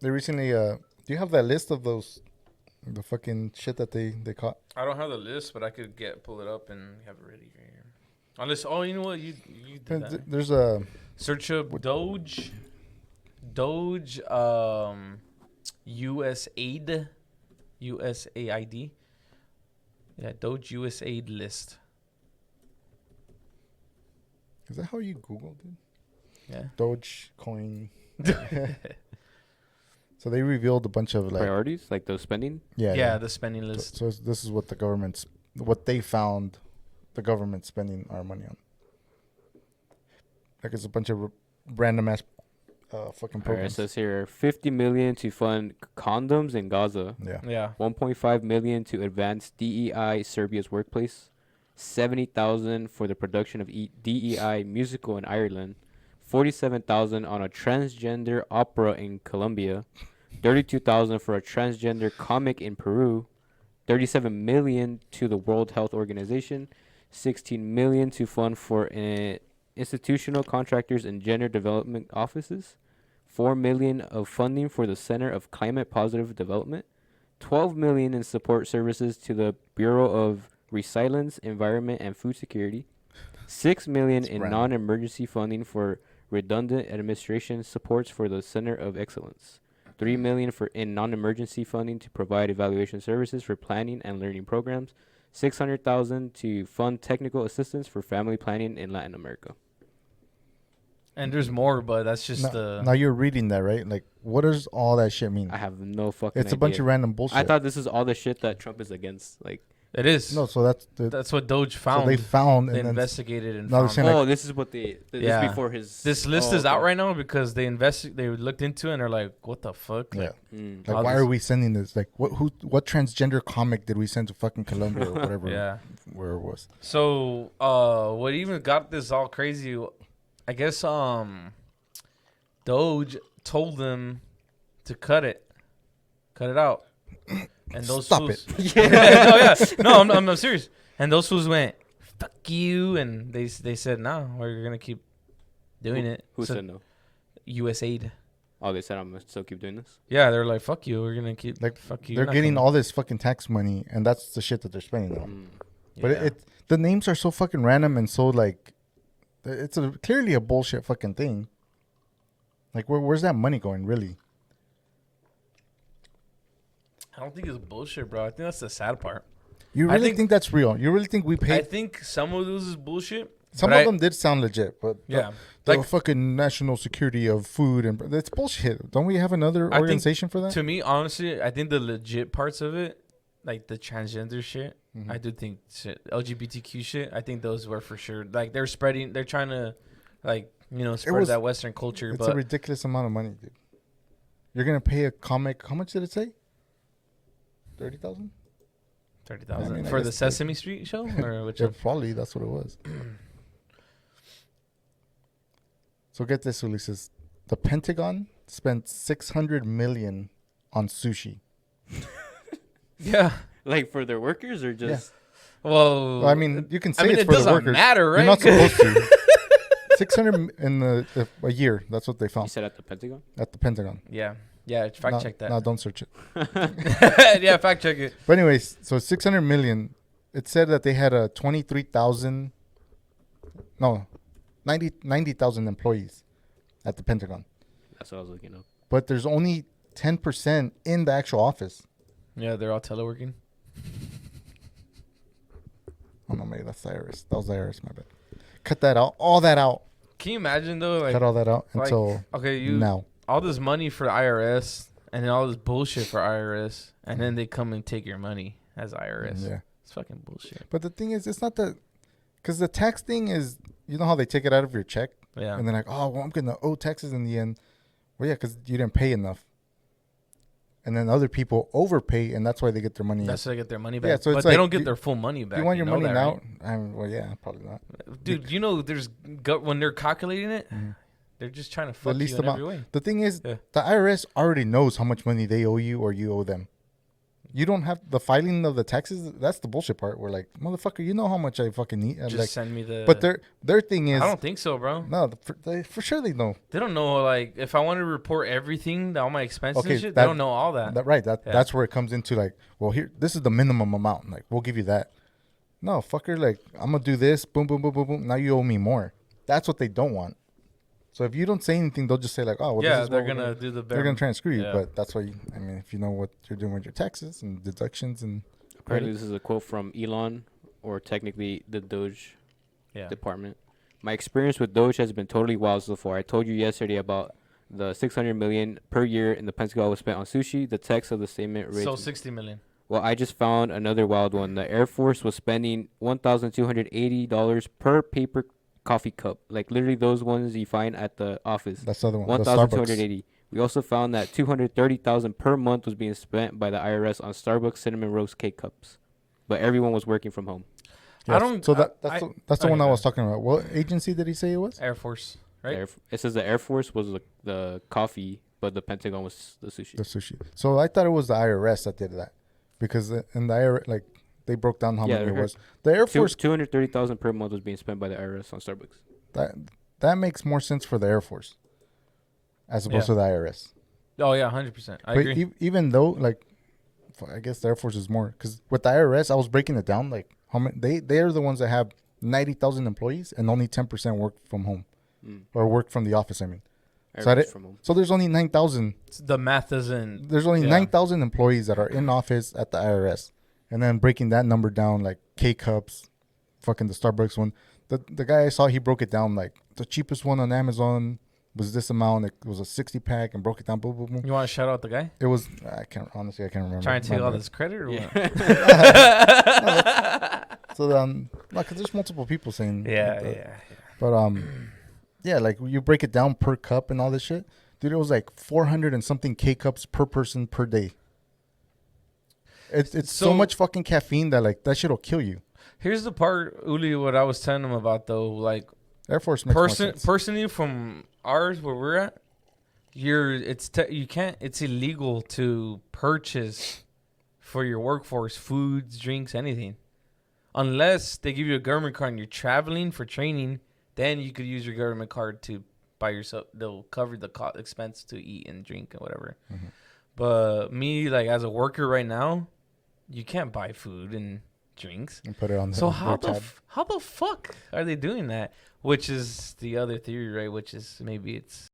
They recently. Do you have that list of those, the fucking shit that they caught? I don't have the list, but I could pull it up and have it ready right here. Unless, you know what, you did that. There's a Search up Doge, USAID, USAID. Yeah, Doge USAID list. Is that how you Google, dude? Yeah. Dogecoin. So they revealed a bunch of priorities, like those spending. Yeah, the spending list. So this is what what they found, the government spending our money on. Like it's a bunch of random ass fucking programs. Right, it says here $50 million to fund condoms in Gaza. Yeah. 1.5 million to advance DEI Serbia's workplace. 70,000 for the production of DEI musical in Ireland. 47,000 on a transgender opera in Colombia. 32,000 for a transgender comic in Peru. 37 million to the World Health Organization. 16 million to fund for institutional contractors and gender development offices. 4 million of funding for the Center of Climate Positive Development. 12 million in support services to the Bureau of Resilience, Environment and Food Security. 6 million in non-emergency funding for redundant administration supports for the Center of Excellence. 3 million in non-emergency funding to provide evaluation services for planning and learning programs. 600,000 to fund technical assistance for family planning in Latin America. And there's more, but that's just now you're reading that, right? Like, what does all that shit mean? I have no fucking idea. It's a bunch of random bullshit. I thought this is all the shit that Trump is against. Like, it is. No, so that's what Doge found. So they found they and investigated and found. Oh, this is what this before his. This list is out right now because they looked into it and they're like, what the fuck? Yeah. Like why are we sending this? Like, what transgender comic did we send to fucking Colombia or whatever? Yeah. Where it was. So, what even got this all crazy? I guess Doge told them to cut it out, and those Stop fools, it. No, I'm serious. And those fools went, "Fuck you," and they said, "No, we're gonna keep doing it." Who said no? USAID. Oh, they said I'm gonna still keep doing this. Yeah, they're like, "Fuck you, we're gonna keep fuck you." They're getting all this fucking tax money, and that's the shit that they're spending on. But the names are so fucking random and so like, it's clearly a bullshit fucking thing. Like, where's that money going, really? I don't think it's bullshit, bro. I think that's the sad part. You really think that's real? You really think we paid? I think some of this is bullshit. Some of them did sound legit, but yeah, the fucking national security of food and that's bullshit. Don't we have another organization for that? To me, honestly, I think the legit parts of it, like the transgender shit, I do think LGBTQ shit. I think those were for sure. Like they're trying to, like, you know, spread that Western culture. It's a ridiculous amount of money, dude. You're gonna pay a comic. How much did it say? 30,000. 30,000 for the Sesame Street show, or which? Yeah, probably that's what it was. So get this, Ulises. The Pentagon spent $600 million on sushi. Yeah, like for their workers or just? Yeah. Well, I mean, you can say it's it for the workers. It doesn't matter, right? You're not supposed to. 600 in a year. That's what they found. You said at the Pentagon? At the Pentagon. Yeah. Yeah, fact check that. No, don't search it. Yeah, fact check it. But anyways, so 600 million. It said that they had a 90,000 employees at the Pentagon. That's what I was looking up. But there's only 10% in the actual office. Yeah, they're all teleworking. Oh no, maybe that's the IRS. That was the IRS, my bad. Cut that out. All that out. Can you imagine though? Like, cut all that out until now. All this money for IRS and then all this bullshit for IRS, and then they come and take your money as IRS. Yeah, it's fucking bullshit. But the thing is, it's not that, because the tax thing is, you know how they take it out of your check. Yeah. And they're like, oh, well, I'm gonna owe taxes in the end. Well, yeah, because you didn't pay enough. And then other people overpay, and that's why they get their money. That's why they get their money back. Yeah, so but they don't get their full money back. You want your money now? Right? Well, yeah, probably not. Dude, you know, when they're calculating it, they're just trying to fuck you in every way. The thing is, the IRS already knows how much money they owe you or you owe them. you don't have the filing of the taxes. That's the bullshit part. We're like, motherfucker, you know how much I fucking need. Just like, send me the. But their thing is, I don't think so, bro. No, for sure they know. They don't know, like, if I want to report everything, all my expenses and shit, they don't know all that. That's where it comes into, like, well, here, this is the minimum amount. Like, we'll give you that. No, fucker, like, I'm going to do this. Boom, boom, boom, boom, boom. Now you owe me more. That's what they don't want. So if you don't say anything, they'll just say, like, oh, well, yeah, this is they're going to do the They're going to try and screw you. Yeah. But that's why, if you know what you're doing with your taxes and deductions and... Apparently, this is a quote from Elon, or technically the Doge department. My experience with Doge has been totally wild so far. I told you yesterday about the $600 million per year in the Pentagon was spent on sushi. The text of the statement reads... So $60 million. Well, I just found another wild one. The Air Force was spending $1,280 per paper coffee cup, like literally those ones you find at the office. That's the other one. $1,280. We also found that $230,000 per month was being spent by the IRS on Starbucks cinnamon roast cake cups, but everyone was working from home. Yes. That's the one I was talking about. What agency did he say it was? Air Force, right? It says the Air Force was the coffee, but the Pentagon was the sushi. The sushi. So I thought it was the IRS that did that, because in the IRS, like, they broke down how many it was. The Air Force, $230,000 per month was being spent by the IRS on Starbucks. That makes more sense for the Air Force as opposed to the IRS. Oh yeah, 100%. I agree. Even though, like, I guess the Air Force is more, because with the IRS, I was breaking it down, like, how many they are the ones that have 90,000 employees and only 10% work from home or work from the office. I mean, so there's only 9,000. The math isn't. There's only 9,000 employees that are in office at the IRS. And then breaking that number down, like K-Cups, fucking the Starbucks one. The guy I saw, he broke it down, like, the cheapest one on Amazon was this amount. It was a 60-pack and broke it down. Boom, boom, boom. You want to shout out the guy? It was, I can't remember. Trying to take all this credit or what? So, because there's multiple people saying. Yeah. But, yeah, like, you break it down per cup and all this shit. Dude, it was like 400 and something K-Cups per person per day. It's so much fucking caffeine that, like, that shit will kill you. Here's the part, Uli, what I was telling him about, though. Like, Air Force makes more sense. Personally, from ours, where we're at, it's illegal to purchase for your workforce foods, drinks, anything. Unless they give you a government card and you're traveling for training, then you could use your government card to buy yourself. They'll cover the expense to eat and drink and whatever. Mm-hmm. But me, like, as a worker right now, you can't buy food and drinks. And put it on the So how the fuck are they doing that? Which is the other theory, right? Which is maybe it's